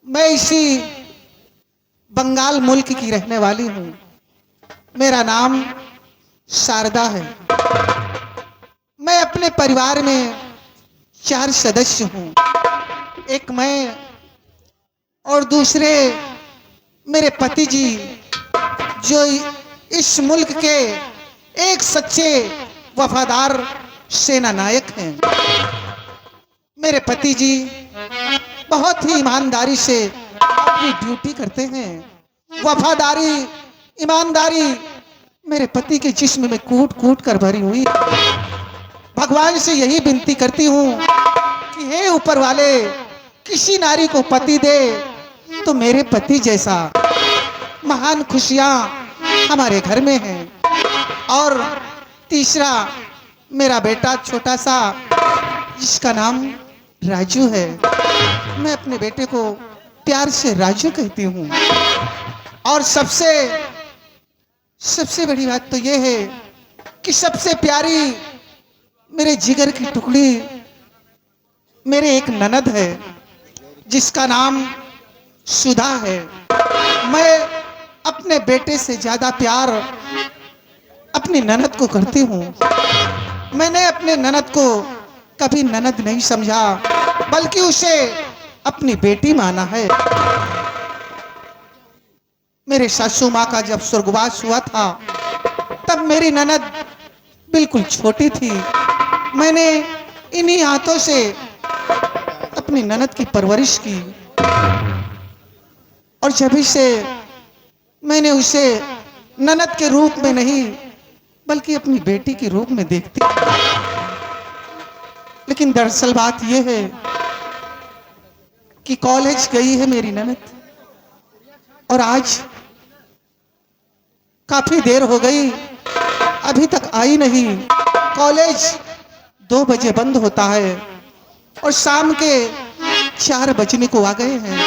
मैं इसी बंगाल मुल्क की रहने वाली हूँ। मेरा नाम शारदा है। मैं अपने परिवार में 4 सदस्य हूँ। एक मैं और दूसरे मेरे पति जी, जो इस मुल्क के एक सच्चे वफादार सेना नायक हैं। मेरे पति जी बहुत ही ईमानदारी से अपनी ड्यूटी करते हैं। वफादारी, ईमानदारी मेरे पति के जिस्म में कूट कूट कर भरी हुई। भगवान से यही विनती करती हूँ कि हे ऊपर वाले, किसी नारी को पति दे तो मेरे पति जैसा। महान खुशियाँ हमारे घर में हैं। और तीसरा मेरा बेटा छोटा सा, जिसका नाम राजू है। मैं अपने बेटे को प्यार से राजू कहती हूँ। और सबसे बड़ी बात तो यह है कि सबसे प्यारी मेरे जिगर की टुकड़ी मेरे एक ननद है, जिसका नाम सुधा है। मैं अपने बेटे से ज्यादा प्यार अपनी ननद को करती हूँ। मैंने अपने ननद को कभी ननद नहीं समझा, बल्कि उसे अपनी बेटी माना है। मेरे सासू माँ का जब स्वर्गवास हुआ था, तब मेरी ननद बिल्कुल छोटी थी। मैंने इन्हीं हाथों से अपनी ननद की परवरिश की, और जब से मैंने उसे ननद के रूप में नहीं, बल्कि अपनी बेटी के रूप में देखती। लेकिन दरअसल बात यह है कि कॉलेज गई है मेरी ननद, और आज काफी देर हो गई, अभी तक आई नहीं। कॉलेज 2 बजे बंद होता है और शाम के 4 बजने को आ गए हैं।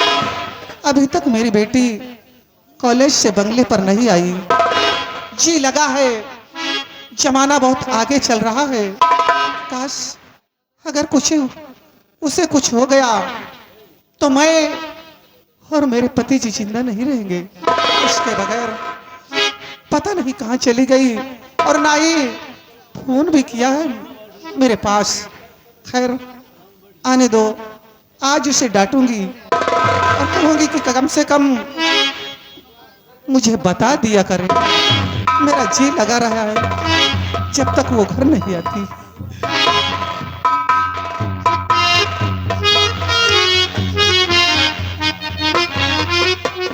अभी तक मेरी बेटी कॉलेज से बंगले पर नहीं आई। जी लगा है जमाना बहुत आगे चल रहा है। काश अगर उसे कुछ हो गया तो मैं और मेरे पति जी जिंदा नहीं रहेंगे। इसके बगैर पता नहीं कहाँ चली गई, और ना ही फोन भी किया है मेरे पास। खैर आने दो, आज उसे डांटूंगी और कहूंगी कि कम से कम मुझे बता दिया करे। मेरा जी लगा रहा है जब तक वो घर नहीं आती।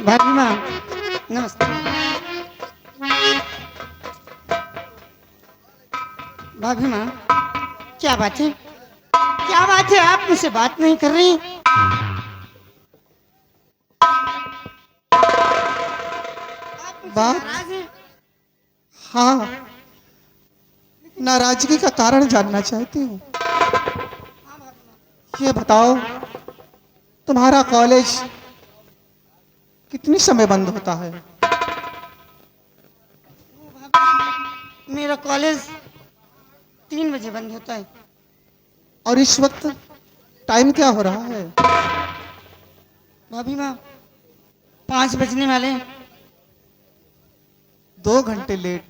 भाभी माँ नमस्ते। भाभी माँ क्या बात है, क्या बात है, आप मुझसे बात नहीं कर रही? बात? नाराज हैं? हाँ, नाराजगी का कारण जानना चाहती हूँ। ये बताओ, तुम्हारा कॉलेज कितनी समय बंद होता है? मेरा कॉलेज 3 बजे बंद होता है। और इस वक्त टाइम क्या हो रहा है? भाभी माँ 5 बजने वाले हैं। 2 घंटे लेट।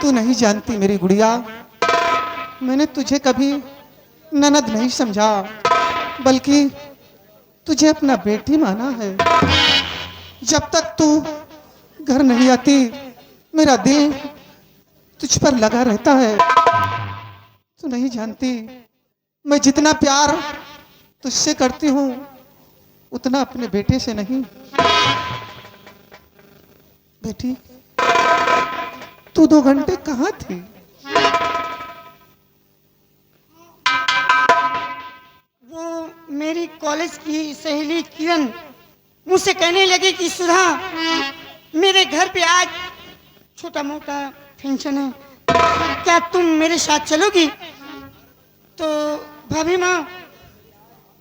तू नहीं जानती मेरी गुड़िया, मैंने तुझे कभी ननद नहीं समझा, बल्कि तुझे अपना बेटी माना है। जब तक तू घर नहीं आती, मेरा दिल तुझ पर लगा रहता है। तू नहीं जानती मैं जितना प्यार तुझसे करती हूँ, उतना अपने बेटे से नहीं। बेटी, तू 2 घंटे कहाँ थी? वो मेरी कॉलेज की सहेली किरण मुझसे कहने लगी कि सुधा, मेरे घर पे आज छोटा मोटा फंक्शन है, क्या तुम मेरे साथ चलोगी? तो भाभी माँ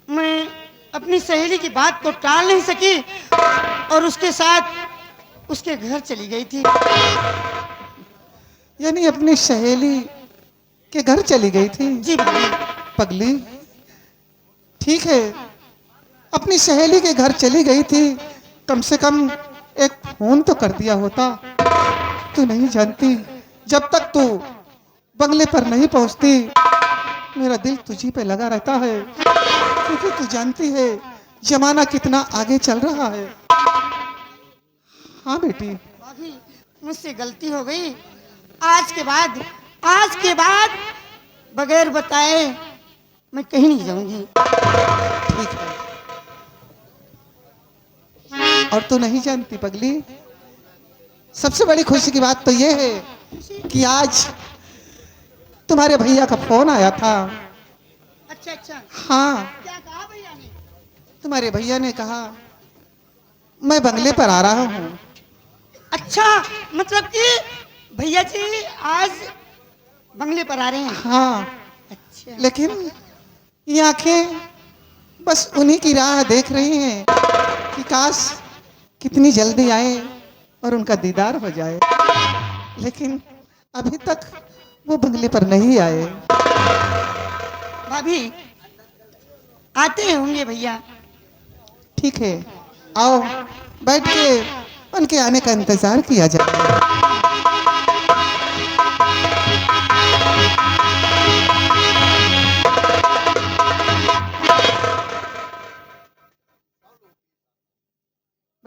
मैं अपनी सहेली की बात को टाल नहीं सकी और उसके साथ उसके घर चली गई थी। यानी अपनी सहेली के घर चली गई थी? जी भाभी। पगली, ठीक है, अपनी सहेली के घर चली गई थी, कम से कम एक फोन तो कर दिया होता। तू नहीं जानती, जब तक तू बंगले पर नहीं पहुंचती मेरा दिल तुझी पे लगा रहता है, क्योंकि तू जानती है जमाना कितना आगे चल रहा है। हाँ बेटी। भाभी, मुझसे गलती हो गई। आज के बाद बगैर बताए मैं कहीं नहीं जाऊंगी। ठीक है। और तू नहीं जानती पगली, सबसे बड़ी खुशी की बात तो ये है कि आज तुम्हारे भैया का फोन आया था। अच्छा अच्छा, हाँ, क्या कहा भैया ने? तुम्हारे भैया ने कहा मैं बंगले पर आ रहा हूँ। अच्छा, मतलब कि भैया जी आज बंगले पर आ रहे हैं? हाँ, अच्छा, लेकिन ये आंखें बस उन्हीं की राह देख रही हैं कि काश कितनी जल्दी आए और उनका दीदार हो जाए, लेकिन अभी तक वो बंगले पर नहीं आए। भाभी आते होंगे भैया। ठीक है, आओ बैठ के उनके आने का इंतजार किया जाए।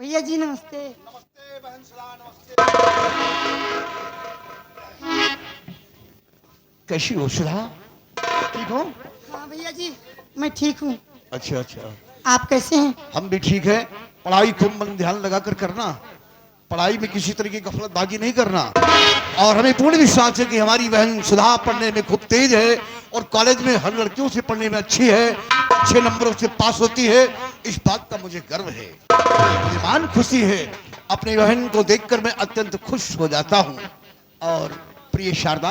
भैया जी नमस्ते। नमस्ते बहन सला, नमस्ते। कैसी हो सुधा? ठीक हो? हाँ भैया जी, मैं ठीक हूँ। अच्छा अच्छा, आप कैसे हैं? हम भी ठीक है। पढ़ाई खूब मन ध्यान लगाकर करना, पढ़ाई में किसी तरह की गफलतबाजी नहीं करना। और हमें पूर्ण विश्वास है कि हमारी बहन सुधा पढ़ने में खूब तेज है और कॉलेज में हर लड़कियों से पढ़ने में अच्छी है, अच्छे नंबरों से पास होती है। इस बात का मुझे गर्व है, मुझे मान खुशी है। अपनी बहन को देखकर मैं अत्यंत खुश हो जाता हूँ। और प्रिय शारदा,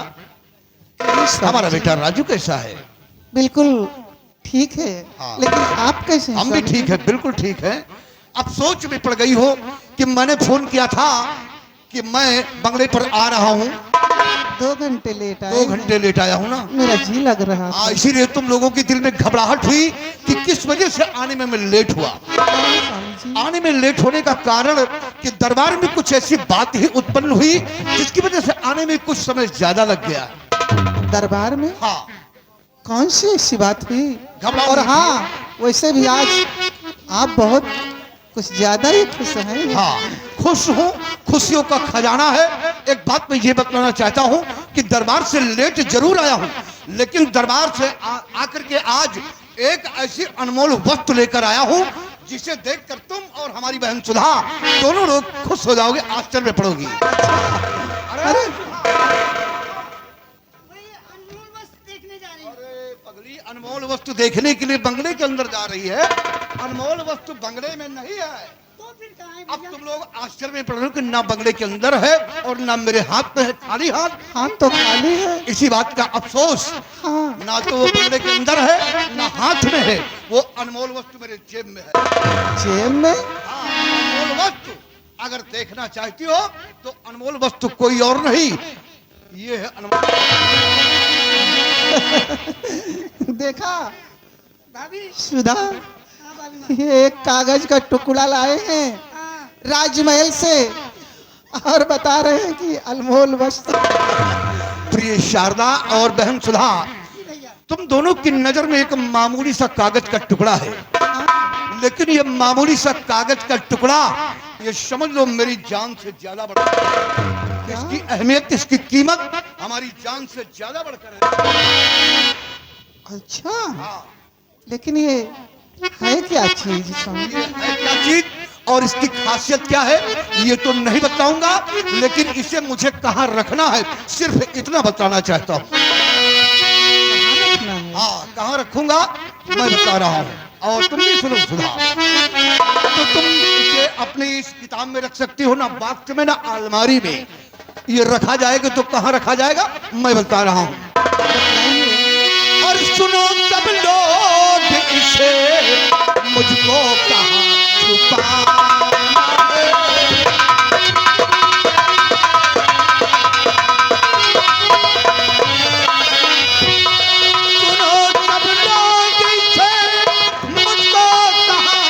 हमारा बेटा राजू कैसा है? बिल्कुल ठीक है। हाँ। लेकिन आप कैसे हैं हम भी स्वामी ठीक जी? है, बिल्कुल ठीक है। अब सोच में पड़ गई हो कि मैंने फोन किया था कि मैं बंगले पर आ रहा हूँ। 2 घंटे लेट आए 2 घंटे लेट आया हूँ ना। मेरा जी लग रहा था। इसीलिए तुम लोगों के दिल में घबराहट हुई कि किस वजह से आने में मैं लेट हुआ। हाँ, स्वामी जी। आने में लेट होने का कारण कि दरबार में कुछ ऐसी बात ही उत्पन्न हुई जिसकी वजह से आने में कुछ समय ज्यादा लग गया। दरबार में हाँ, कौन सी ऐसी बात हुई? घबराओ और नहीं। हाँ, वैसे भी आज आप बहुत कुछ ज्यादा ही खुश हैं। हाँ, खुश हूँ, खुशियों का खजाना है। एक बात मैं ये बतलाना चाहता हूँ कि दरबार से लेट जरूर आया हूँ, लेकिन दरबार से आकर के आज एक ऐसी अनमोल वस्तु लेकर आया हूँ जिसे देखकर तुम और हमारी बहन सुधा दोनों लोग खुश हो जाओगे, आश्चर्य में पड़ोगी। अरे भैया अनमोल वस्तु देखने जा रही हूँ। अरे पगली, अनमोल वस्तु देखने के लिए बंगले के अंदर जा रही है। अनमोल वस्तु बंगले में नहीं है। तो फिर कहाँ है अब भैया? तुम लोग आश्चर्य में पड़ रहे हो कि ना बंगले के अंदर है और ना मेरे हाथ में है, खाली हाथ। हाथ तो खाली है। इसी बात का अफसोस, हाँ, ना तो वो बंगले के अंदर है ना हाथ में है। वो अनमोल वस्तु मेरे जेब में है। जेब में। हाँ, अनमोल वस्तु अगर देखना चाहती हो तो अनमोल वस्तु कोई और नहीं, ये है अनमोल। देखा भाभी। सुधा, हाँ भाभी। ये एक कागज का टुकड़ा लाए हैं हाँ, राजमहल से और बता रहे हैं कि अनमोल वस्तु। प्रिय शारदा और बहन सुधा, जी भैया। तुम दोनों की नजर में एक मामूली सा कागज का टुकड़ा है, लेकिन ये मामूली सा कागज का टुकड़ा, ये समझ लो मेरी जान से ज्यादा बड़ा है। इसकी अहमियत, इसकी कीमत हमारी जान से ज्यादा बढ़कर है। अच्छा, हाँ, लेकिन ये है क्या चीज स्वामी ये जी? है क्या चीज और इसकी खासियत क्या है ये तो नहीं बताऊंगा, लेकिन इसे मुझे कहाँ रखना है सिर्फ इतना बताना चाहता हूँ। कहाँ रखना है? हाँ, कहाँ रखूंगा मैं बता रहा हूँ। और तुम भी सुनो सुधा, तो तुम इसे अपनी इस किताब में रख सकती हो ना, बाक्स में ना अलमारी में। ये रखा जाएगा तो कहाँ रखा जाएगा मैं बता रहा हूँ। और सुनो सब लोग इसे, मुझको कहाँ छुपाना है। सुनो सब लोग इसे, मुझको कहाँ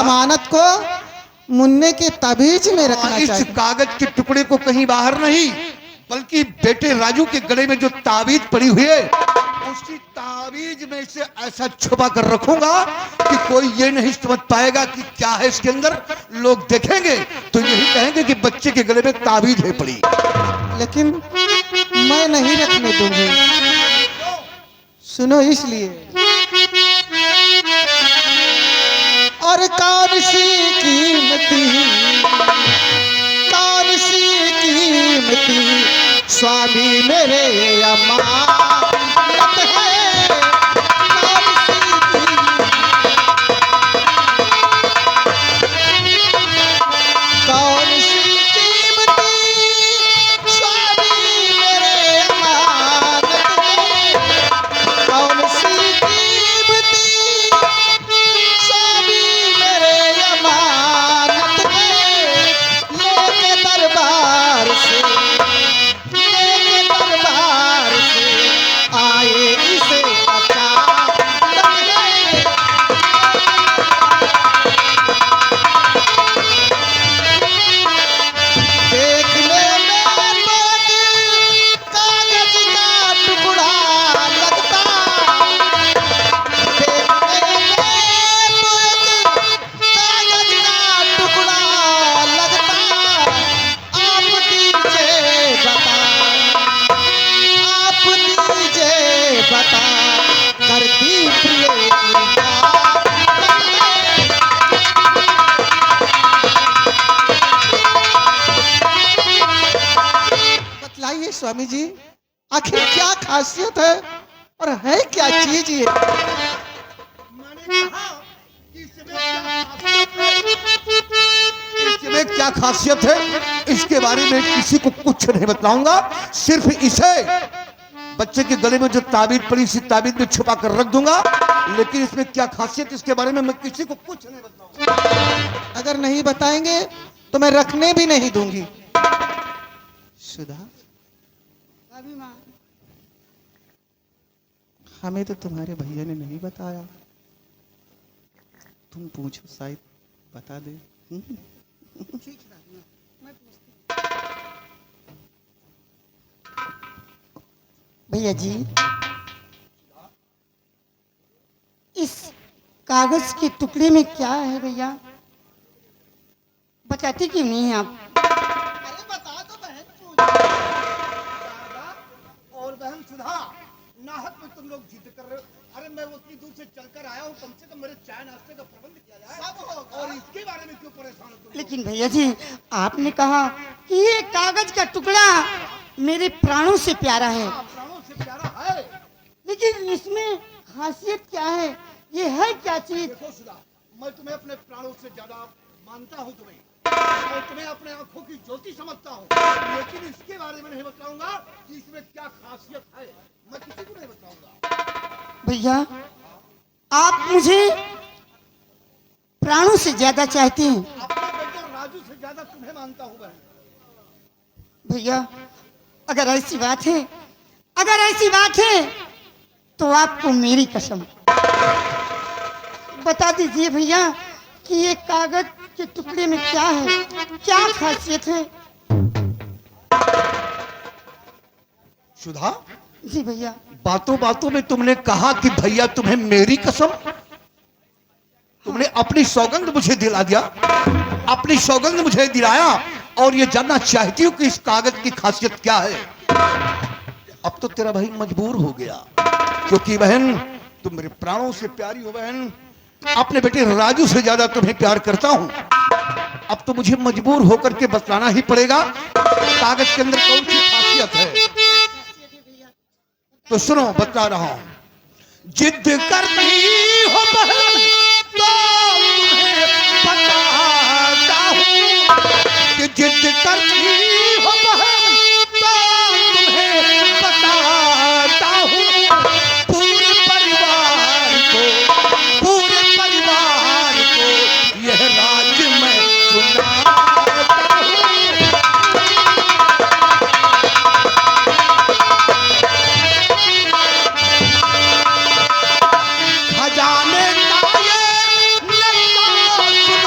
अमानत को मुन्ने के ताबीज में रखना इस चाहिए। कागज के टुकड़े को कहीं बाहर नहीं, बल्कि बेटे राजू के गले में जो ताबीज पड़ी हुई है, उसी ताबीज में इसे ऐसा छुपा कर रखूंगा कि कोई ये नहीं समझ पाएगा कि क्या है इसके अंदर। लोग देखेंगे तो यही कहेंगे कि बच्चे के गले में ताबीज है पड़ी। लेकिन मैं नहीं रखने दूंगी। सुनो इसलिए। और कौन सी कीमती स्वामी मेरे अमानत है। कौन सी कीमती स्वामी मेरे अमानत है। कौन सी कीमती स्वामी मेरे अमानत है। लेके दरबार से आए इसे अचानक है। देखने में तो एक कागज का टुकड़ा लगता। देखने में तो एक कागज का टुकड़ा लगता। आप दीजिए बता, आप दीजिए बता, करती प्रिय कृपा। बतलाइए स्वामी जी, आखिर क्या खासियत है और है क्या चीज ये? मैंने कहा कि इसमें क्या खासियत है, इसके बारे में किसी को कुछ नहीं बताऊंगा। सिर्फ इसे बच्चे के गले में जो ताबीज पड़ी, इसी ताबीज में छुपा कर रख दूंगा। लेकिन इसमें क्या खासियत, इसके बारे में मैं किसी को कुछ नहीं बताऊंगा। अगर नहीं बताएंगे तो मैं रखने भी नहीं दूंगी। सुधा, अभी माँ हमें तो तुम्हारे भैया ने नहीं बताया। तुम पूछो, शायद बता दे। ठीक है मैं पूछती। भैया जी, इस कागज के टुकड़े में क्या है भैया? बताती क्यों नहीं हैं आप? अरे बता दो बहन। और बहन सुधा, नाहक में तुम लोग जिद कर रहे हो। अरे मैं उतनी दूर से चलकर आया हूँ, कम से कम मेरे चाय नाश्ते का प्रबंध किया जाए। सब होगा। और इसके बारे में क्यों परेशान हो तुम? लेकिन भैया जी, आपने कहा कि ये कागज का टुकड़ा मेरे प्राणों से प्यारा है, प्राणों से प्यारा है। लेकिन इसमें खासियत क्या है? ये है क्या चीज? देखो सुधा, मैं तुम्हें अपने प्राणों से ज्यादा मानता हूँ तुम्हें, और तुम्हें अपने आंखों की ज्योति समझता हूँ। लेकिन इसके बारे में नहीं बताऊंगा कि इसमें क्या खासियत है। मैं किसी को नहीं बताऊंगा। भैया, आप मुझे प्राणों से ज्यादा चाहते हैं। अपने बेटे राजू से ज्यादा तुम्हें मानता हूँ बहन। भैया, अगर ऐसी बात है, अगर ऐसी बात है तो आपको मेरी कसम। बता दीजिए भैया कि ये कागज के टुकड़े में क्या है, क्या खासियत है? सुधा, जी भैया। बातों बातों में तुमने कहा कि भैया तुम्हें मेरी कसम। तुमने अपनी सौगंध मुझे दिला दिया, अपनी सौगंध मुझे दिलाया, और ये जानना चाहती हूँ कि इस कागज की खासियत क्या है। अब तो तेरा भाई मजबूर हो गया, क्योंकि बहन तुम मेरे प्राणों से प्यारी हो बहन। अपने बेटे राजू से ज्यादा तुम्हें प्यार करता हूं। अब तो मुझे मजबूर होकर के बतलाना ही पड़ेगा कागज के अंदर कौन सी खासियत है। तो सुनो, बता रहा हूं। जिद करती हो बहन तो तुम्हें बताता हूं कि जिद करती हो बहन तो तुम्हें बताता हूं। पूरे परिवार को यह राज मैं सुनाता हूं। खजाने का ये नक्काश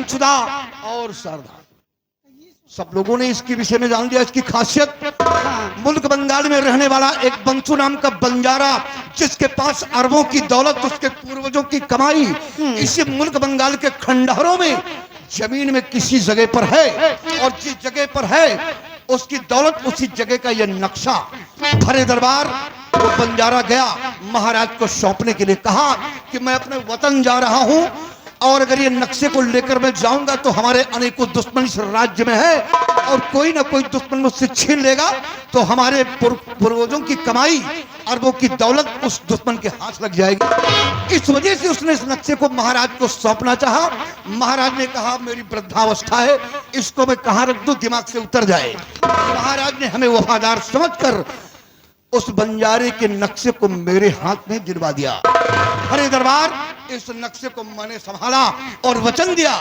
सुधा और शारदा, सब लोगों ने इसके विषय में जान लिया, इसकी खासियत। मुल्क बंगाल में रहने वाला एक बंसू नाम का बंजारा, जिसके पास अरबों की दौलत, उसके पूर्वजों की कमाई इसी मुल्क बंगाल के खंडहरों में जमीन में किसी जगह पर है, और जिस जगह पर है उसकी दौलत, उसी जगह का यह नक्शा भरे दरबार वो बंजारा गया, महाराज को सौंपने के लिए कहा कि मैं अपने वतन जा रहा हूं, और अगर ये नक्शे को लेकर मैं जाऊंगा तो हमारे अनेकों दुश्मन इस राज्य में है, और कोई ना कोई दुश्मन मुझसे छीन लेगा तो हमारे पूर्वजों की कमाई, अरबों की दौलत उस दुश्मन के हाथ लग जाएगी। इस वजह से उसने इस नक्शे को महाराज को सौंपना चाहा। महाराज ने कहा मेरी वृद्धावस्था है, इसको मैं कहाँ रख दूं, दिमाग से उतर जाए। महाराज ने हमें वफादार समझकर उस बंजारे के नक्शे को मेरे हाथ में दिलवा दिया। हरे दरबार, इस नक्शे को मैंने संभाला और वचन दिया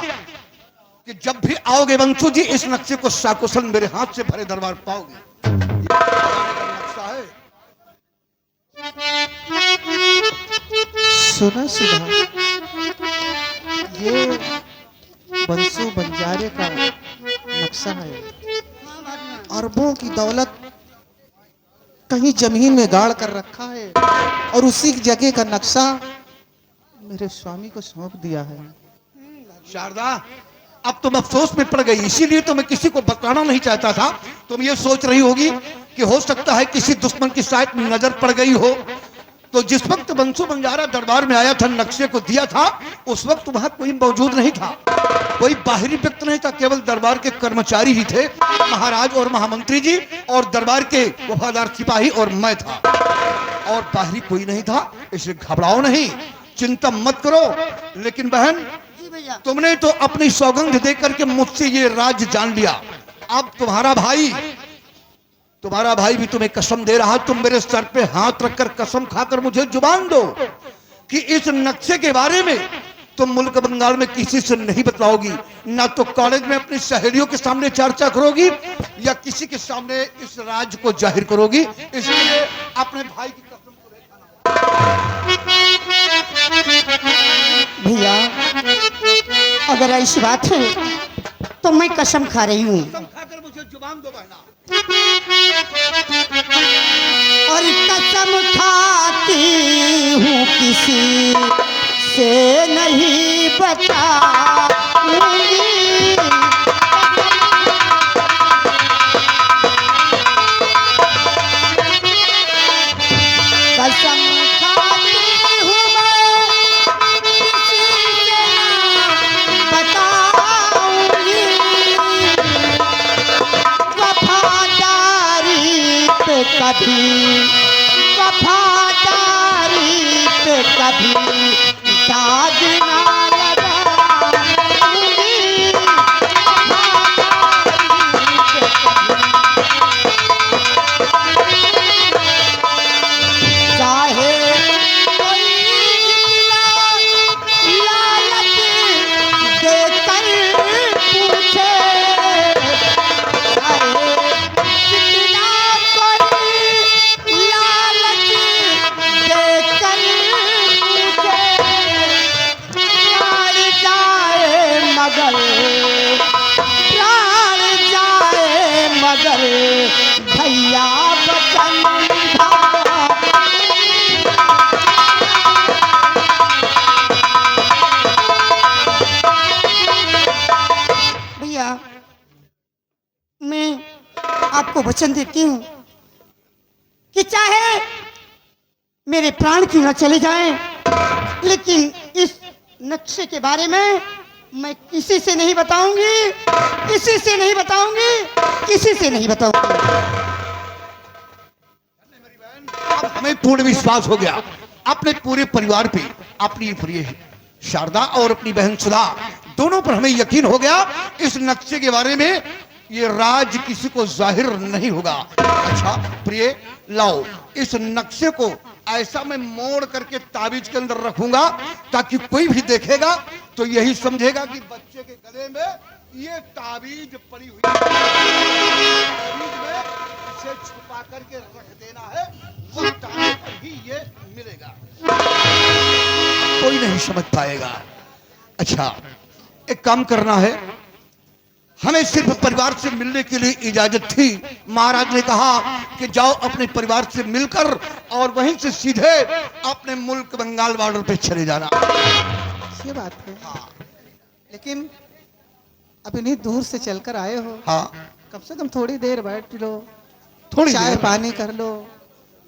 कि जब भी आओगे बंसू जी, इस नक्शे को साकुशल मेरे हाथ से भरे दरबार पाओगे। ये नक्शा है। सुना सुधा, ये बंसू बंजारे का नक्शा है। अरबों की दौलत कहीं जमीन में गाड़ कर रखा है, और उसी जगह का नक्शा मेरे स्वामी को सौंप दिया है। शारदा, अब तुम अफसोस में पड़ गई, इसीलिए तो मैं किसी को बताना नहीं चाहता था। तुम ये सोच रही होगी कि हो सकता है किसी दुश्मन की शायद नजर पड़ गई हो। तो जिस वक्त बंसू बंजारा दरबार में आया था, नक्शे को दिया था, उस वक्त वहां कोई मौजूद नहीं था, कोई बाहरी व्यक्ति नहीं था, केवल दरबार के कर्मचारी ही थे, महाराज और महामंत्री जी और दरबार के वफादार सिपाही और मैं था, और बाहरी कोई नहीं था। इसलिए घबराओ नहीं, चिंता मत करो। लेकिन बहन, तुमने तो अपनी सौगंध दे करके मुझसे ये राज जान लिया। अब तुम्हारा भाई भी तुम्हें कसम दे रहा, तुम मेरे सर पे हाथ रखकर कसम खाकर मुझे जुबान दो कि इस नक्शे के बारे में तुम मुल्क बंगाल में किसी से नहीं बताओगी, ना तो कॉलेज में अपनी सहेलियों के सामने चर्चा करोगी, या किसी के सामने इस राज को जाहिर करोगी। इसलिए अपने भाई की कसम को भैया, अगर ऐसी बात है तो मैं कसम खा रही हूँ। कसम खाकर मुझे जुबान दो बहना। और कसम खाती हूँ किसी से नहीं बताऊंगी, कसम खाती हूँ मैं किसी से बताऊंगी, वफादारी पे कभी दाग ना लगाऊंगी, चाहे कोई लालच देकर पूछे, मगर भैया बचन भैया, मैं आपको वचन देती हूँ कि चाहे मेरे प्राण क्यों न चले जाएं, लेकिन इस नक्शे के बारे में मैं किसी से नहीं बताऊंगी, किसी से नहीं बताऊंगी, किसी से नहीं बताऊंगी। अब हमें पूर्ण विश्वास हो गया अपने पूरे परिवार पे, अपनी प्रिय शारदा और अपनी बहन सुधा, दोनों पर हमें यकीन हो गया इस नक्शे के बारे में ये राज किसी को जाहिर नहीं होगा। अच्छा प्रिय, लाओ इस नक्शे को ऐसा मैं मोड़ करके ताबीज के अंदर रखूंगा, ताकि कोई भी देखेगा तो यही समझेगा कि बच्चे के गले में ये ताबीज पड़ी हुई है। ताबीज में इसे छुपा करके रख देना है, वक्त आने पर ही ये मिलेगा, कोई नहीं समझ पाएगा। अच्छा एक काम करना है, हमें सिर्फ परिवार से मिलने के लिए इजाजत थी। महाराज ने कहा कि जाओ अपने परिवार से मिलकर और वहीं से सीधे अपने मुल्क बंगाल बॉर्डर पे चले जाना। ये बात है। लेकिन अब इतनी दूर से चलकर आए हो, हाँ, कम से कम थोड़ी देर बैठ लो, थोड़ी चाय देर। पानी कर लो,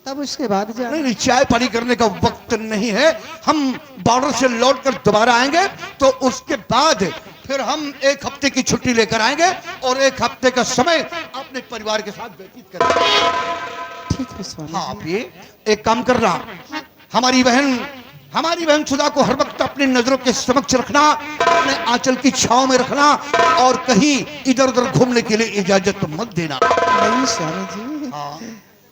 तब उसके बाद जा। नहीं नहीं, चाय पानी करने का वक्त नहीं है। हम बॉर्डर से लौट कर दोबारा आएंगे तो उसके बाद फिर हम 1 हफ्ते की छुट्टी लेकर आएंगे और 1 हफ्ते का समय अपने परिवार के साथ व्यतीत करेंगे। ठीक है स्वामी हाँ, जी। आप ये एक काम करना, हमारी बहन सुधा को हर वक्त अपनी नजरों के समक्ष रखना, अपने आंचल की छांव में रखना और कहीं इधर उधर घूमने के लिए इजाजत मत देना। नहीं स्वामी जी, हाँ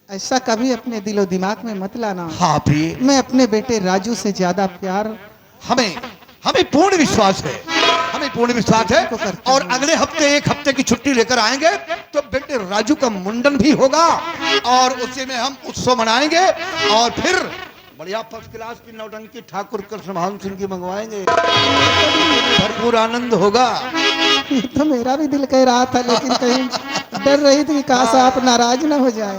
ऐसा कभी अपने दिलो दिमाग में मत लाना। हाँ प्रिय, मैं अपने बेटे राजू से ज्यादा प्यार हमें पूर्ण विश्वास है, हमें पूर्ण विश्वास है। और अगले हफ्ते 1 हफ्ते की छुट्टी लेकर आएंगे तो बेटे राजू का मुंडन भी होगा और उसी में हम उत्सव मनाएंगे और फिर बढ़िया फर्स्ट क्लास की नौटंकी ठाकुर कृष्णभान सिंह की मंगवाएंगे, भरपूर आनंद होगा। ये तो मेरा भी दिल कह रहा था, लेकिन कहीं डर रही थी कि काश आप नाराज ना हो जाए।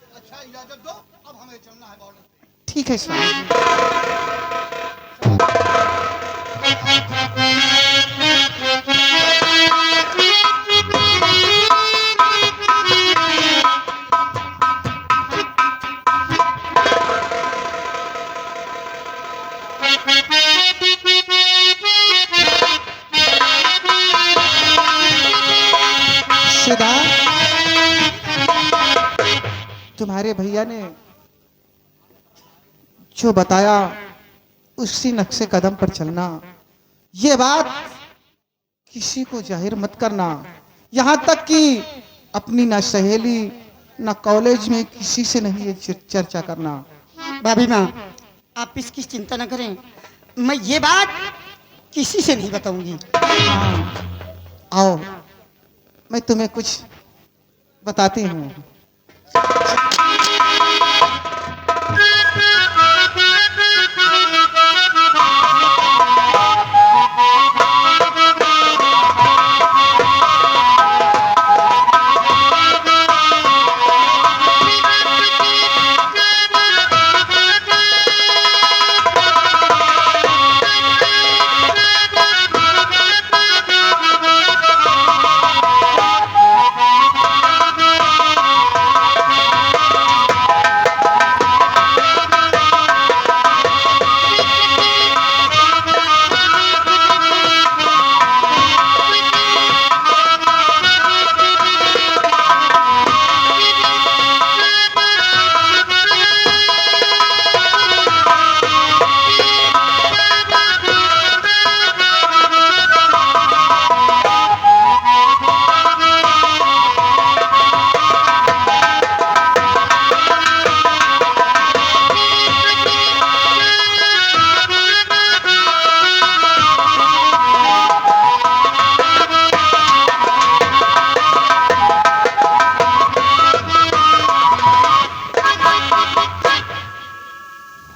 अच्छा इजाजत दो, अब हमें चलना है बॉर्डर। ठीक है स्वामी जी। सुधा, तुम्हारे भैया ने जो बताया उसी नक्शे कदम पर चलना। ये बात किसी को जाहिर मत करना, यहाँ तक कि अपनी न सहेली न कॉलेज में किसी से नहीं ये चर्चा करना। भाभी माँ, आप इसकी चिंता न करें, मैं ये बात किसी से नहीं बताऊंगी। आओ, मैं तुम्हें कुछ बताती हूँ।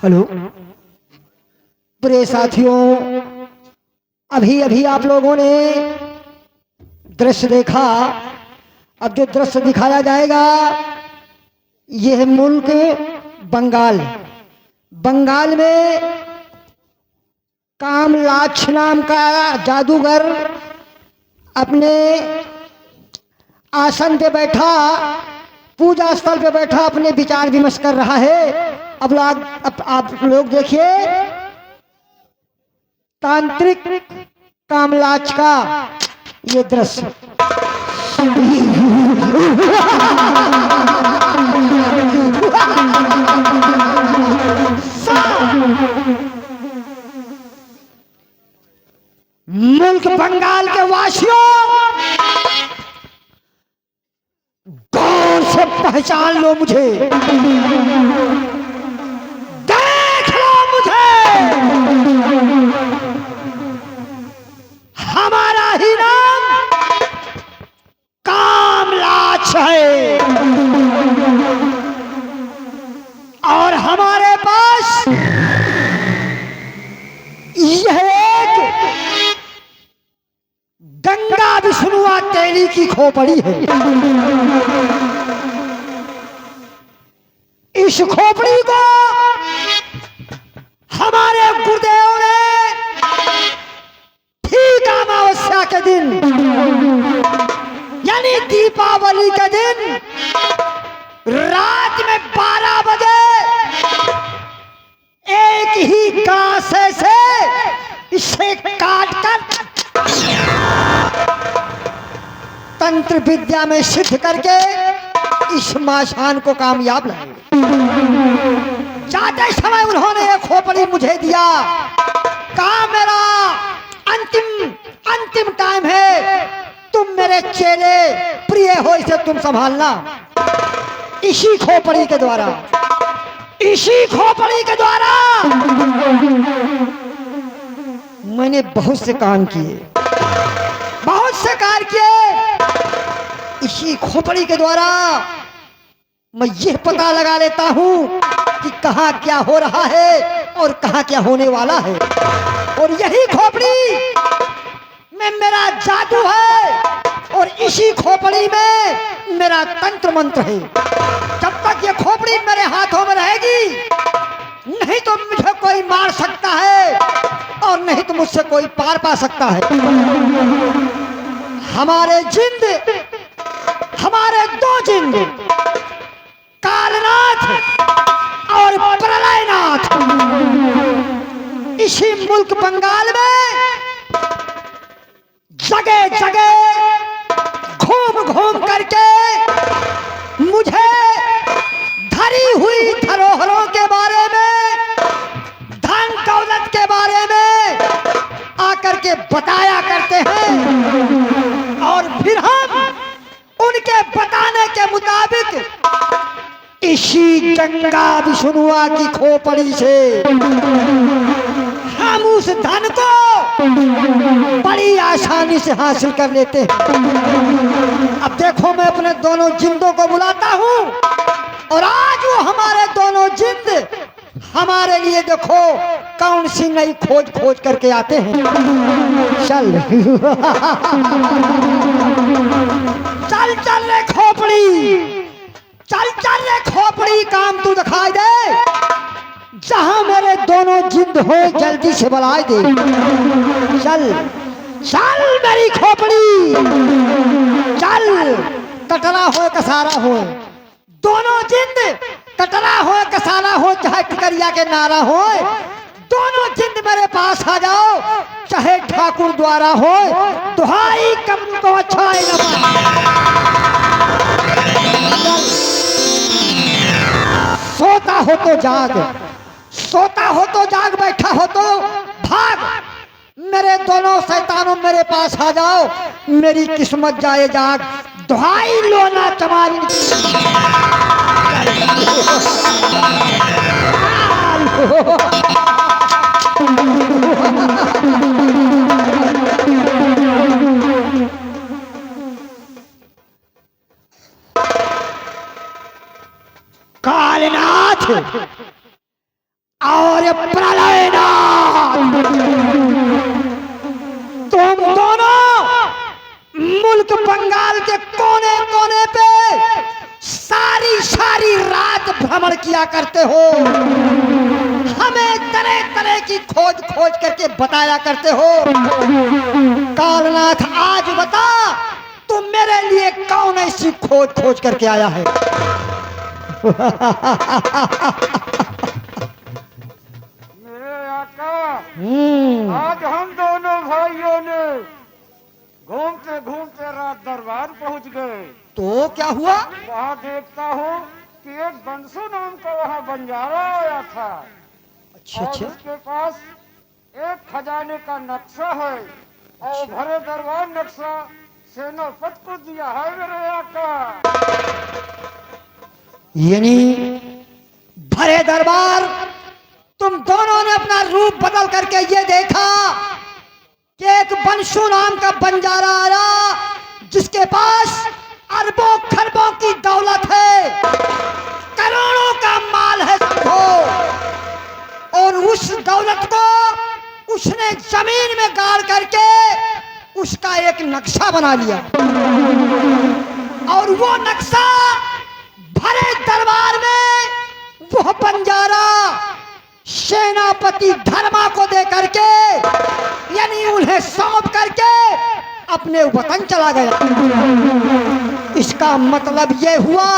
हेलो प्रिय साथियों, अभी अभी आप लोगों ने दृश्य देखा। अब जो दृश्य दिखाया जाएगा यह है मुल्क बंगाल। बंगाल में कामलाछ नाम का जादूगर अपने आसन पे बैठा, पूजा स्थल पे बैठा अपने विचार विमर्श कर रहा है। अब आप लोग देखिए तांत्रिक कामलाच का ये दृश्य। मुल्क बंगाल के वासियों, गौर से पहचान लो मुझे, देख लो मुझे। हमारा ही नाम कामलाच है और हमारे पास यह एक खोपड़ी है। इस खोपड़ी को हमारे गुरुदेव ने ठीक अमावस्या के दिन यानी दीपावली के दिन रात में 12 बजे एक ही कांसे से इसे काटकर तंत्र विद्या में सिद्ध करके इस माशान को कामयाब लाए। जाते समय उन्होंने एक खोपड़ी मुझे दिया, कहा मेरा अंतिम टाइम है, तुम मेरे चेले प्रिय हो, इसे तुम संभालना। इसी खोपड़ी के द्वारा मैंने बहुत से काम किए, बहुत से कार्य किए। इसी खोपड़ी के द्वारा मैं यह पता लगा लेता हूं कि कहां क्या हो रहा है और कहां क्या होने वाला है। और यही खोपड़ी में मेरा जादू है और इसी खोपड़ी में मेरा तंत्र मंत्र है। जब तक ये खोपड़ी मेरे हाथों में रहेगी, नहीं तो मुझे कोई मार सकता है और नहीं तो मुझसे कोई पार पा सकता है। हमारे दो जिंद, कालनाथ और प्रलयनाथ, इसी मुल्क बंगाल में जगह जगह घूम करके मुझे धरी हुई धरोहरों के बारे में, धन दौलत के बारे में आकर के बताया करते हैं। और फिर हम उनके बताने के मुताबिक इसी गंगा विष्णुआ की खोपड़ी से हम उस धन को बड़ी आसानी से हासिल कर लेते हैं। अब देखो, मैं अपने दोनों जिंदों को बुलाता हूं और आज वो हमारे दोनों जिंद हमारे लिए देखो कौन सी नई खोज करके आते हैं। चल रे खोपड़ी, चल रे खोपड़ी, काम तू दिखाई दे। जहां मेरे दोनों जिंद हो जल्दी से बुलाए दे। चल मेरी खोपड़ी, चल। कटरा हो कसारा हो, दोनों जिंद कटरा हो कसारा हो, चाहे टिकरिया के नारा हो, दोनों जिंद मेरे पास आ जाओ। चाहे ठाकुर द्वारा हो, दुहाई कब्र को अच्छा सोता हो तो जाग, बैठा हो तो भाग। मेरे दोनों शैतानों मेरे पास आ जाओ, मेरी किस्मत जाए जाग। दुहाई लो ना तुम्हारी। कालनाथ और प्रलयनाथ, तुम दोनों मुल्क बंगाल के कोने कोने पे सारी रात भ्रमण किया करते हो, हमें तरह तरह की खोज करके बताया करते हो। कालनाथ, आज बता तू मेरे लिए कौन ऐसी खोज करके आया है? मेरे आका, आज हम दोनों भाइयों ने घूमते घूमते रात दरबार पहुंच गए। तो क्या हुआ? वहाँ देखता हूँ कि एक बंसु नाम का वहाँ बंजारा आया था। अच्छा और उसके पास एक खजाने का नक्शा है और भरे दरबार नक्शा सेनापति को दिया है मेरे आका। यानी भरे दरबार तुम दोनों ने अपना रूप बदल करके ये देखा कि एक बंसु नाम का बंजारा आया जिसके पास अरबों खरबों की दौलत है, करोड़ों का माल है समझो। और उस दौलत को उसने जमीन में गाड़ करके उसका एक नक्शा बना लिया और वो नक्शा भरे दरबार में वो बंजारा सेनापति धर्मा को दे करके, यानी उन्हें सौंप करके अपने वतन चला गया। इसका मतलब ये हुआ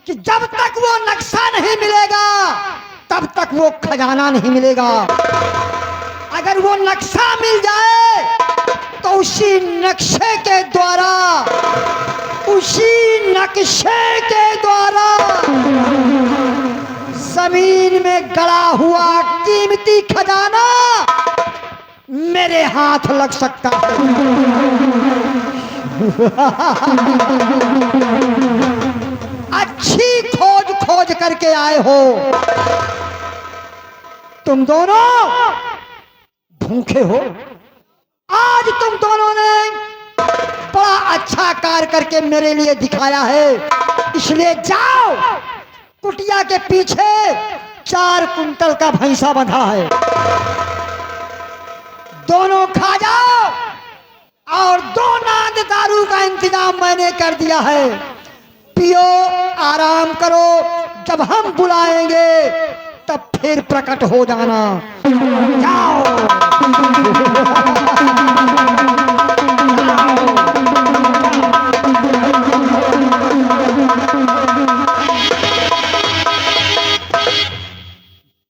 कि जब तक वो नक्शा नहीं मिलेगा तब तक वो खजाना नहीं मिलेगा। अगर वो नक्शा मिल जाए तो उसी नक्शे के द्वारा जमीन में गड़ा हुआ कीमती खजाना मेरे हाथ लग सकता है। अच्छी खोज करके आए हो तुम दोनों, भूखे हो। आज तुम दोनों ने बड़ा अच्छा कार्य करके मेरे लिए दिखाया है, इसलिए जाओ, कुटिया के पीछे 4 कुंटल का भैंसा बंधा है, दोनों खा जाओ और 2 नाद दारू का इंतजाम मैंने कर दिया है। पियो, आराम करो, जब हम बुलाएंगे तब फिर प्रकट हो जाना। जाओ।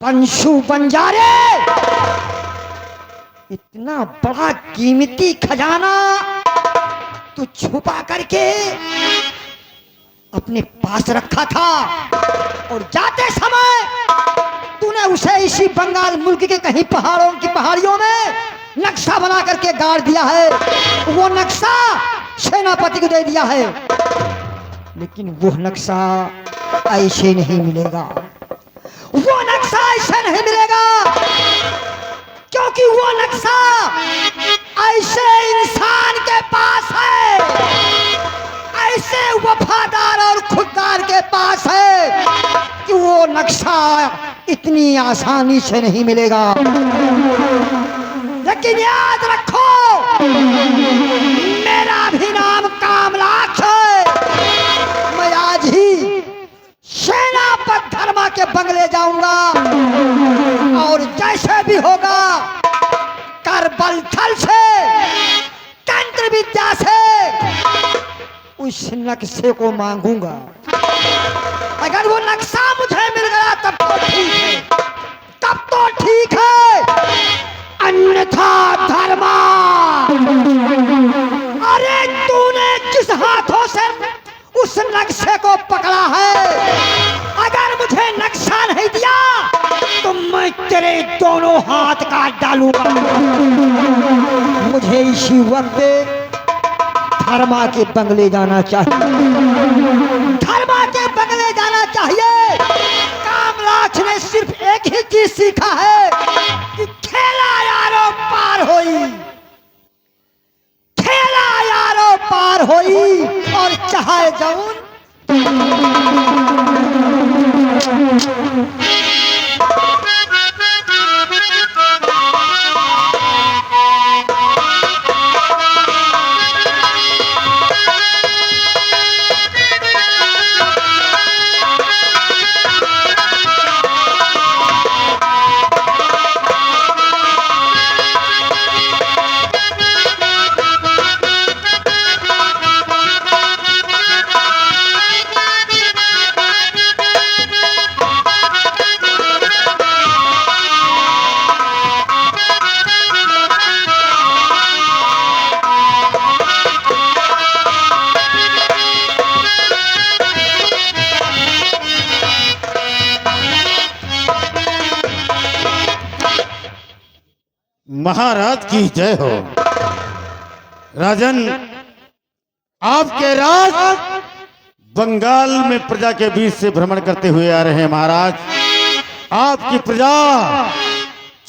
पंशु बंजारे, इतना बड़ा कीमती खजाना तू छुपा करके अपने पास रखा था और जाते समय तूने उसे इसी बंगाल मुल्क के कहीं पहाड़ियों में नक्शा बना करके गाड़ दिया है। वो नक्शा सेनापति को दे दिया है, लेकिन वो नक्शा ऐसे नहीं मिलेगा। वो नक्शा ऐसे नहीं मिलेगा क्योंकि वो नक्शा ऐसे इंसान के पास है, ऐसे वफादार और खुददार के पास है कि वो नक्शा इतनी आसानी से नहीं मिलेगा। लेकिन याद रखो, मेरा भी नाम कामलाक्ष है। मैं आज ही सेनापति धर्मा के बंगले जाऊंगा और जैसे भी होगा करबल छल से, तंत्र विद्या से उस नक्शे को मांगूंगा। अगर वो नक्शा मुझे मिल गया तब तो ठीक है, तब तो ठीक है, अन्यथा धर्मा, अरे तूने किस हाथों से उस नक्शे को पकड़ा है? अगर मुझे नक्शा नहीं दिया तो मैं तेरे दोनों हाथ काट डालूंगा। मुझे इसी वक्त धर्मा के बंगले जाना चाहिए, धर्मा के बंगले जाना चाहिए। कामलाक्ष ने सिर्फ एक ही चीज सीखा है कि खेला यारो पार होई, खेला यारो पार होई, और चाहे जाऊं महाराज की जय हो। राजन, आपके राज बंगाल में प्रजा के बीच से भ्रमण करते हुए आ रहे हैं। महाराज, आपकी प्रजा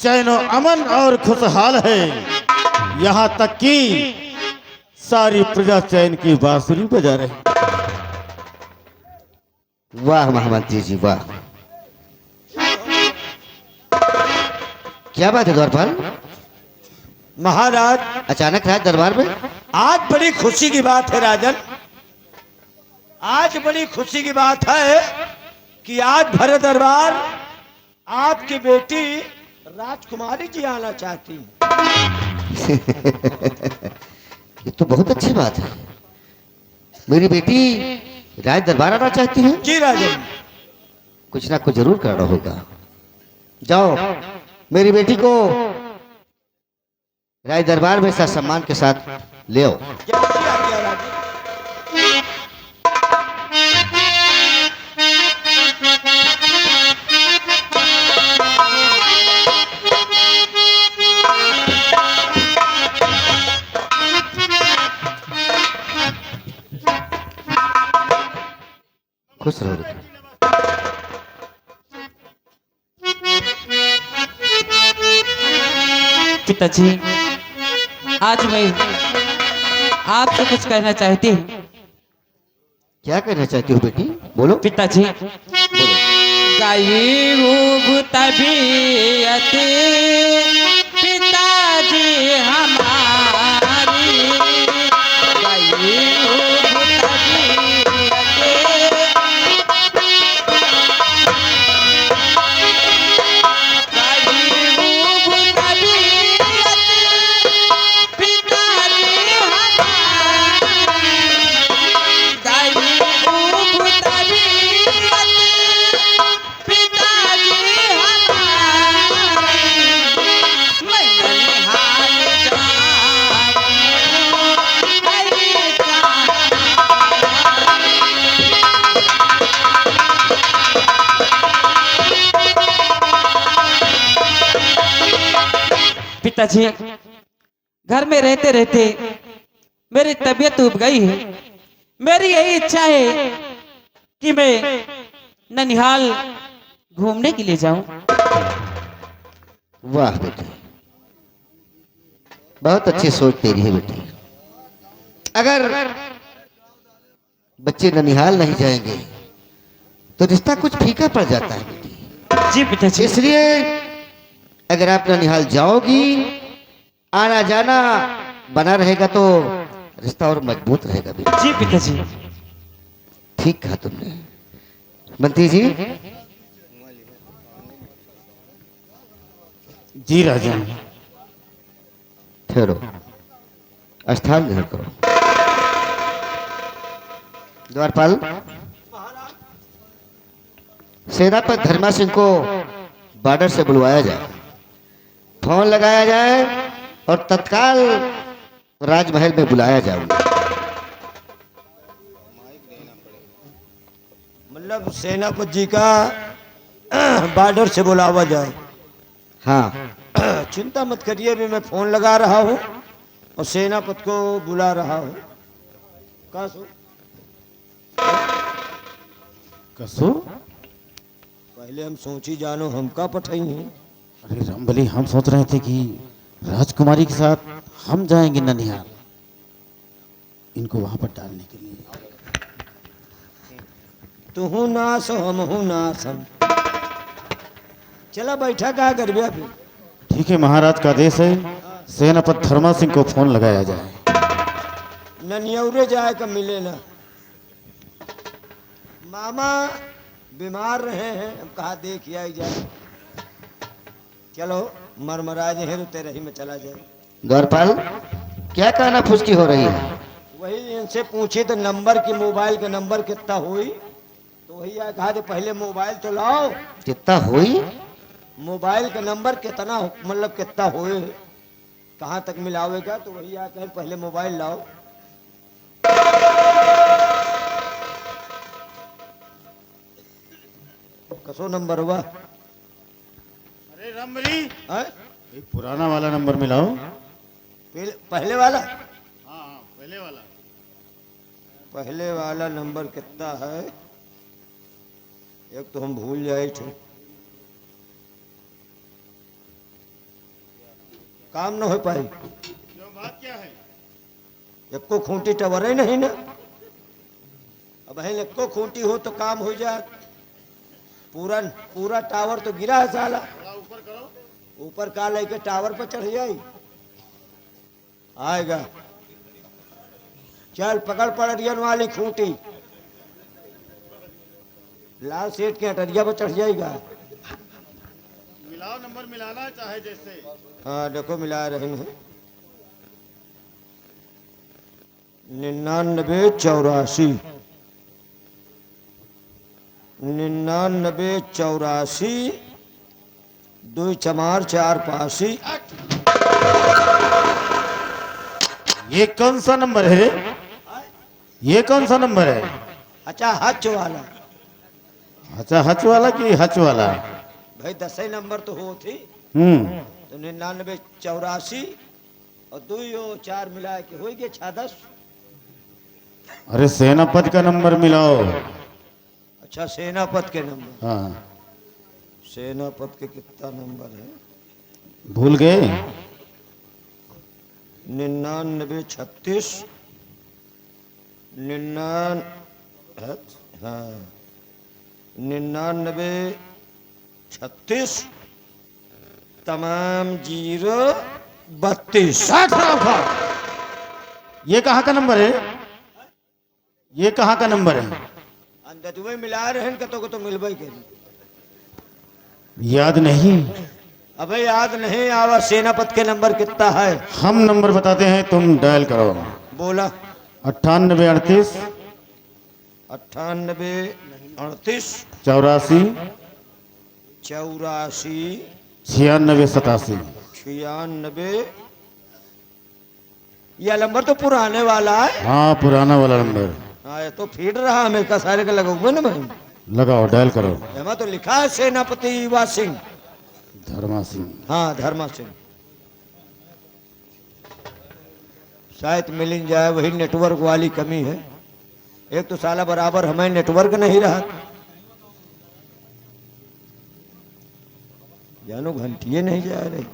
चैन अमन और खुशहाल है, यहाँ तक कि सारी प्रजा चैन की बांसुरी बजा रही। वाह महामंत्री जी, वाह, क्या बात है द्वारपाल? महाराज, अचानक राज दरबार में? आज बड़ी खुशी की बात है राजन। आज बड़ी खुशी की बात है कि आज भरे दरबार आपकी बेटी राजकुमारी जी आना चाहती हैं। ये तो बहुत अच्छी बात है। मेरी बेटी राज दरबार आना चाहती है। जी राजन। कुछ ना कुछ जरूर करना होगा। जाओ मेरी बेटी को राज दरबार में सम्मान के साथ ले आओ। क्या किया राजन? खुश रहो बेटी। पिताजी, आज मैं आपसे कुछ कहना चाहती हूँ। क्या कहना चाहती हो बेटी? बोलो। पिताजी, गायू तबीयत पिताजी हमारी, गायू पिताजी, घर में रहते रहते मेरी तबीयत उब गई है। मेरी यही इच्छा है कि मैं ननिहाल घूमने के लिए जाऊं। वाह बेटी, बहुत अच्छी सोच तेरी है बेटी। अगर बच्चे ननिहाल नहीं जाएंगे तो रिश्ता कुछ फीका पड़ जाता है बेटी। जी पिताजी। इसलिए अगर आप ननिहाल जाओगी, आना जाना बना रहेगा तो रिश्ता और मजबूत रहेगा बेटी। जी पिताजी। ठीक कहा तुमने। मंत्री जी। जी राजन। ठहरो, स्थान ग्रहण करो। द्वारपाल, सेनापति धर्मा सिंह को बॉर्डर से बुलवाया जाए, फोन लगाया जाए और तत्काल राजमहल में बुलाया जाए। मतलब सेनापति जी का बॉर्डर से बुलावा जाए। हाँ, चिंता मत करिए, अभी मैं फोन लगा रहा हूँ और सेनापति को बुला रहा हूँ। कसो? पहले हम सोची जानो हम का पठाई हैं। अरे रामबली, हम सोच रहे थे कि राजकुमारी के साथ हम जाएंगे ननिहाल, इनको वहां पर डालने के लिए। तू हूँ नास हम हूँ नास हम। चला बैठा क्या कर बिया फिर। ठीक है, महाराज का आदेश है, सेनापति धर्मा सिंह को फोन लगाया जाए। ननियौरे जाए का मिले ना। मामा बीमार रहे हैं, हम कहा देख आई जाए। चलो मरमराज है तो तेरे ही में चला जाए। द्वारपाल, क्या कहना फुसकी हो रही है? वही इनसे पूछे तो नंबर की, मोबाइल के नंबर कितना हुई, तो वही आ कहा पहले मोबाइल तो लाओ। कितना हुई? मोबाइल का नंबर कितना मतलब कितना हुए, कहाँ तक मिलावेगा, तो वही आ कहे पहले मोबाइल लाओ। कसो नंबर हुआ? अरे रामबली, है? एक पुराना वाला नंबर मिलाओ। पहले वाला? हाँ, पहले वाला। पहले वाला नंबर कितना है? एक तो हम भूल जाए थे, काम न हो पाई। क्यों, बात क्या है? एक को खूंटी टवर ही नहीं ना। अब है एक को खूंटी हो तो काम हो जाए। पूरा पूरा टावर तो गिरा है साला। ऊपर करो। ऊपर का लेके टावर पर चढ़ जाई। आएगा। चल पकड़ पड़रियन वाली खूंटी, लाल सेठ के अटरिया पर चढ़ जाएगा। मिलाओ, नंबर मिलाना चाहे जैसे। हाँ देखो मिला रहे हैं। 9984 9984 2 चमार 4 पासी। ये कौन सा नंबर है? ये कौन सा नंबर है? अच्छा हच वाला अच्छा, हच वाला कि हच वाला? भाई 10 नंबर तो हो थी, हम्म। तो 9984 और 2 और 4 मिला के हो गए 610। अरे सेनापति का नंबर मिलाओ। अच्छा सेनापत के नंबर, हाँ, सेनापत के कितना नंबर है? भूल गए? 9936 हाँ 9936 तमाम 032। ये कहाँ का नंबर है? ये कहाँ का नंबर है? अंदर तुम्हें मिला रहे हैं को तो मिल भाई करी। याद नहीं? अबे याद नहीं आवा। सेनापत के नंबर कितना है? हम नंबर बताते हैं, तुम डायल करो। बोला। 9838 9838 84 84 96 87। 96। यह नंबर तो पुराने वाला है। हाँ, पुराना वाला नंबर। हाँ ये तो फीड रहा हमें का सारे का लगा हुआ ना भाई। लगाओ, डायल करो। एमा तो लिखा है सेनापति युवा सिंह। धर्मा सिंह। हाँ धर्मा सिंह। शायद मिल ही जाए, वही नेटवर्क वाली कमी है। एक तो साला बराबर हमें नेटवर्क नहीं रहा, जानो घंटिए नहीं जा रही।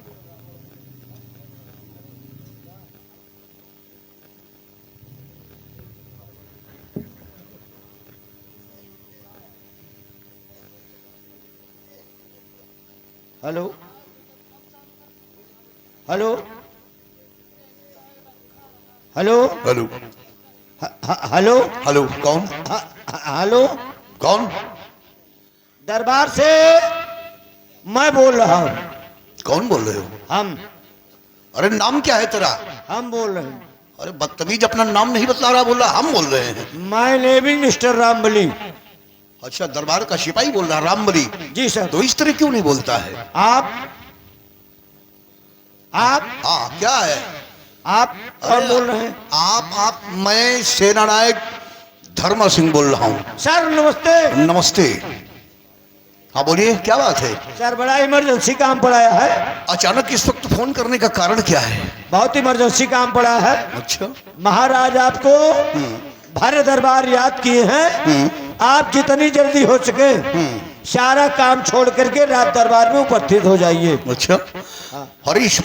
Hello hello hello hello hello hello, कौन? हेलो कौन? दरबार से मैं बोल रहा हूँ। कौन बोल रहे हो? हम अरे नाम क्या है तेरा? हम बोल रहे हैं। अरे बदतमीज, अपना नाम नहीं बतला रहा, बोल रहा हम बोल रहे हैं। My name is mister Rambali. अच्छा, दरबार का सिपाही बोल रहा, रामबली? जी सर। तो इस तरह क्यों नहीं बोलता है? आप हाँ क्या है? आप कौन बोल रहे हैं? आप मैं सेना नायक धर्मा सिंह बोल रहा हूँ। सर नमस्ते। नमस्ते। हाँ बोलिए, क्या बात है? सर बड़ा इमरजेंसी काम पड़ा है। अचानक इस वक्त फोन करने का कारण क्या है? बहुत इमरजेंसी काम पड़ा है। अच्छा। महाराज आपको भारे दरबार याद किए हैं। आप जितनी जल्दी हो सके सारा काम छोड़ करके रात दरबार में उपस्थित हो जाइए। अच्छा। और इस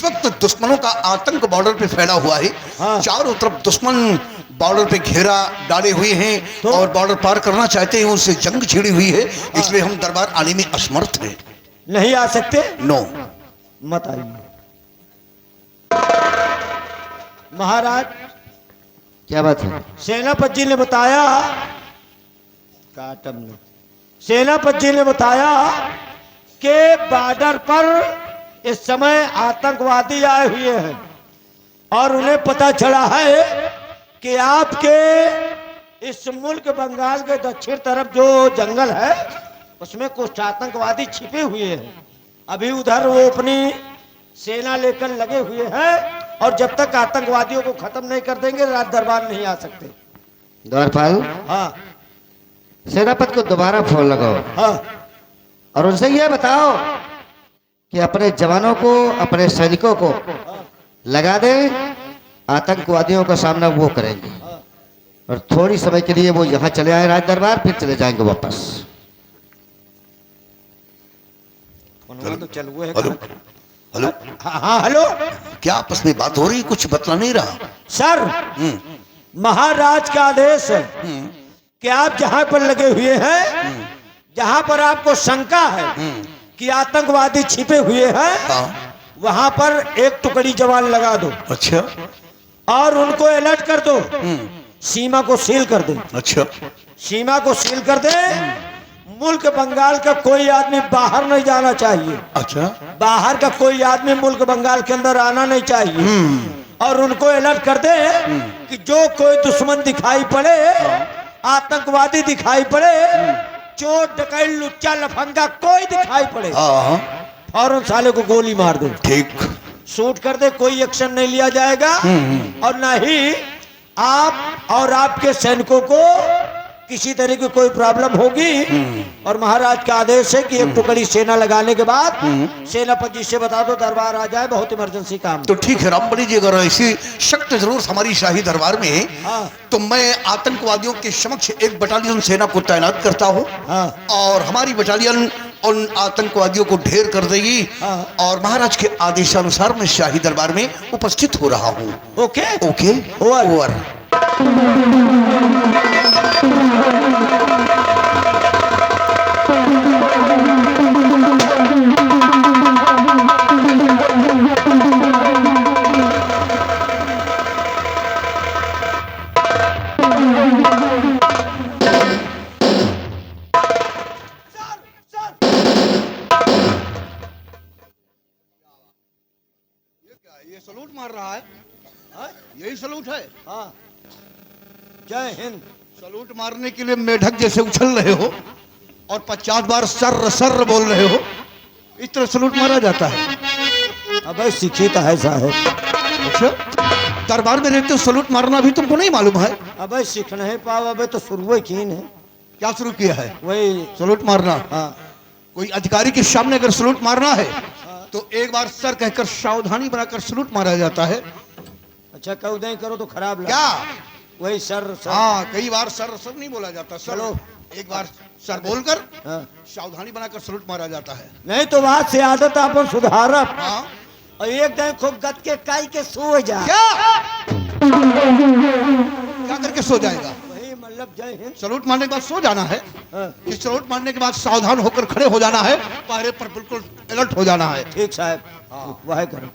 वक्त दुश्मनों का आतंक बॉर्डर पे फैला हुआ है। हाँ। चारों तरफ दुश्मन बॉर्डर पे घेरा डाले हुए हैं तो? और बॉर्डर पार करना चाहते हैं, उनसे जंग छिड़ी हुई है। इसलिए हम दरबार आने में असमर्थ हैं। नहीं आ सकते? नो। मत आइए। महाराज क्या बात है? सेनापति जी ने बताया, काटम ने सेनापति जी ने बताया कि बॉर्डर पर इस समय आतंकवादी आए हुए हैं और उन्हें पता चला है कि आपके इस मुल्क बंगाल के दक्षिण तरफ जो जंगल है उसमें कुछ आतंकवादी छिपे हुए हैं। अभी उधर वो अपनी सेना लेकर लगे हुए हैं और जब तक आतंकवादियों को खत्म नहीं कर देंगे रात दरबार नहीं आ सकते। द्वारपाल, हाँ सेनापति को दोबारा फोन लगाओ हाँ। और उनसे यह बताओ कि अपने जवानों को, अपने सैनिकों को लगा दे। आतंकवादियों का सामना वो करेंगे और थोड़ी समय के लिए वो यहाँ चले आए राज दरबार, फिर चले जाएंगे वापस। तो चल हुए हेलो हेलो। हाँ हेलो। क्या आपस में बात हो रही? कुछ बतला नहीं रहा। सर महाराज का आदेश है कि आप जहां पर लगे हुए हैं, जहां पर आपको शंका है कि आतंकवादी छिपे हुए हैं, हाँ। वहां पर एक टुकड़ी जवान लगा दो अच्छा और उनको अलर्ट कर दो, सीमा को सील कर दे। अच्छा सीमा को सील कर दे। मुल्क बंगाल का कोई आदमी बाहर नहीं जाना चाहिए। अच्छा बाहर का कोई आदमी मुल्क बंगाल के अंदर आना नहीं चाहिए। और उनको अलर्ट कर दे कि जो कोई दुश्मन दिखाई पड़े, आतंकवादी दिखाई पड़े, चोर डकैत लुच्चा लफंगा कोई दिखाई पड़े, हाँ फौरन साले को गोली मार दे, ठीक। शूट कर दे। कोई एक्शन नहीं लिया जाएगा और ना ही आप और आपके सैनिकों को किसी तरह की कोई प्रॉब्लम होगी। और महाराज का आदेश है कि एक टुकड़ी सेना लगाने के बाद सेनापति से बता दो दरबार आ जाए, बहुत इमरजेंसी काम। तो ठीक है रामबली जी, अगर ऐसी शक्त जरूर हमारी शाही दरबार में है हाँ। तो मैं आतंकवादियों के समक्ष एक बटालियन सेना को तैनात करता हूँ हाँ। और हमारी बटालियन उन आतंकवादियों को ढेर कर देगी। हाँ। और महाराज के आदेशानुसार मैं शाही दरबार में उपस्थित हो रहा हूँ। Okay okay over. ये सलूट मार रहा है, यही सलूट है। हाँ। जय हिंद। सलूट मारने के लिए मेढक जैसे उछल रहे हो और 50 बार सर सर बोल रहे हो, इस तरह सलूट मारा जाता है। अबे शिक्षित है साहब। अच्छा, दरबार में रहते हो सलूट मारना भी तुमको नहीं मालूम है? अबे सीख नहीं पाओ, अबे तो शुरू की है। क्या शुरू किया है? वही सलूट मारना। हाँ। कोई अधिकारी के सामने अगर सलूट मारना है तो एक बार सर कहकर सावधानी बनाकर सलूट मारा जाता है। अच्छा कहो नहीं करो तो खराब लगे। क्या? वही सर सर। हाँ, कई बार सर सर नहीं बोला जाता। सर चलो। एक बार सर बोलकर हाँ। सावधानी बनाकर सलूट मारा जाता है। नहीं तो बात से आदत अपन सुधारब हाँ। और एक दिन खूब गद के काई के सो जा। क्या करके सो जाएगा? वही मतलब जय हिंद। सलूट मारने के बाद सो जाना है। हाँ। कि सलूट मारने के बाद सावधान होकर खड़े हो जाना है, पहरे पर बिल्कुल अलर्ट हो जाना है। ठीक साहब। हाँ। वह करो।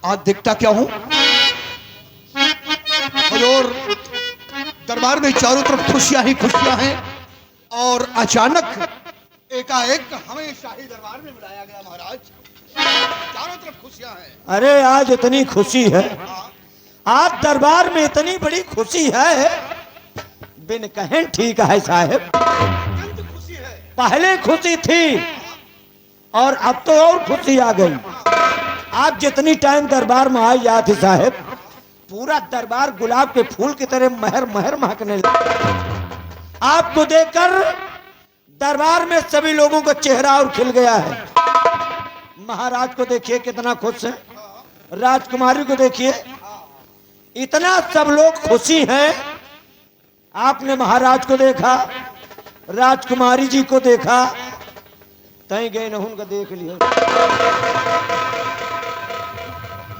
आज देखता क्या हूं, हुजूर दरबार में चारों तरफ खुशियां ही खुशियां हैं और अचानक एकाएक हमें शाही दरबार में बुलाया गया। महाराज, चारों तरफ खुशियां हैं। अरे आज इतनी खुशी है, आज दरबार में इतनी बड़ी खुशी है, बिन कहें ठीक है साहब। खुशी है। पहले खुशी थी और अब तो और खुशी आ गई। आप जितनी टाइम दरबार में आई जाती साहब, पूरा दरबार गुलाब के फूल की तरह महर महर महकने लगा। आपको देखकर दरबार में सभी लोगों का चेहरा और खिल गया है। महाराज को देखिए कितना खुश है, राजकुमारी को देखिए, इतना सब लोग खुशी हैं। आपने महाराज को देखा, राजकुमारी जी को देखा, तई गए न उनका देख लिया।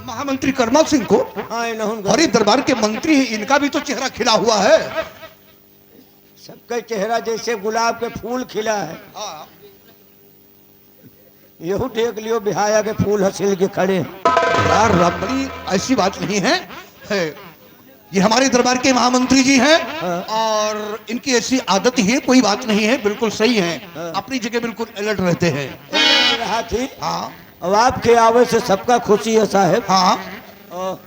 महामंत्री करमल सिंह को, हाँ और ये दरबार के मंत्री हैं, इनका भी तो चेहरा खिला हुआ है। सबका चेहरा जैसे गुलाब के फूल खिला है। हाँ। यहू देख लियो बिहाया के फूल हसील के खड़े हैं। यार रामबली, ऐसी बात नहीं है। ये हमारे दरबार के महामंत्री जी हैं। हाँ। और इनकी ऐसी आदत ही है, कोई बात नहीं है, बिल्कुल सही है। हाँ। अपनी जगह बिल्कुल अलर्ट रहते हैं। रहा थी। हाँ अब आपके आवे से सबका खुशी है साहब। हाँ, और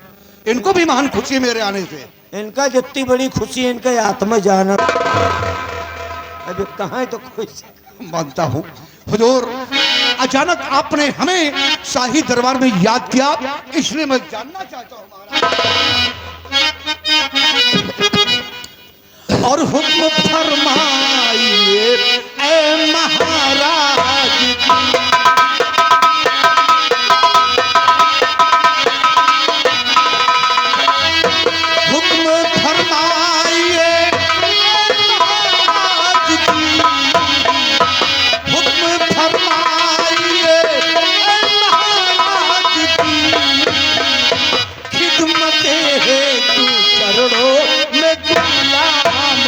इनको भी महान खुशी है मेरे आने से। इनका जितनी बड़ी खुशी है, इनका आत्मा जाना। अभी कहाँ है तो कोई मानता हूँ हुजूर, अचानक आपने हमें शाही दरबार में याद किया, इसलिए मैं जानना चाहता हूँ महाराज। और हुक्म फरमाइए ऐ महाराज की। हुक्म फरमाइए महाराज की। हुक्म फरमाइए महाराज की। खिदमत है तू चरणों में गुलाम।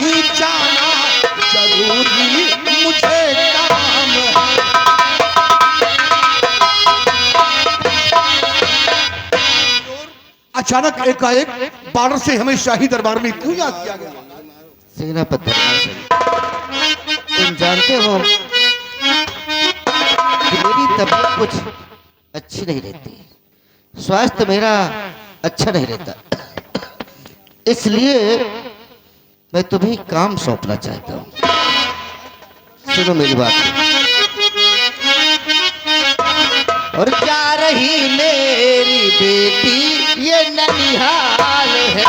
नहीं जाना जरूरी मुझे काम है। अचानक एकाएक बॉर्डर से हमें शाही दरबार में क्यों याद किया गया? सेनापति तुम जानते हो कि मेरी तबीयत कुछ अच्छी नहीं रहती, स्वास्थ्य मेरा अच्छा नहीं रहता, इसलिए मैं तुम्हें काम सौंपना चाहता हूँ। सुनो मेरी बात। और जा रही मेरी बेटी ये ननिहाल है,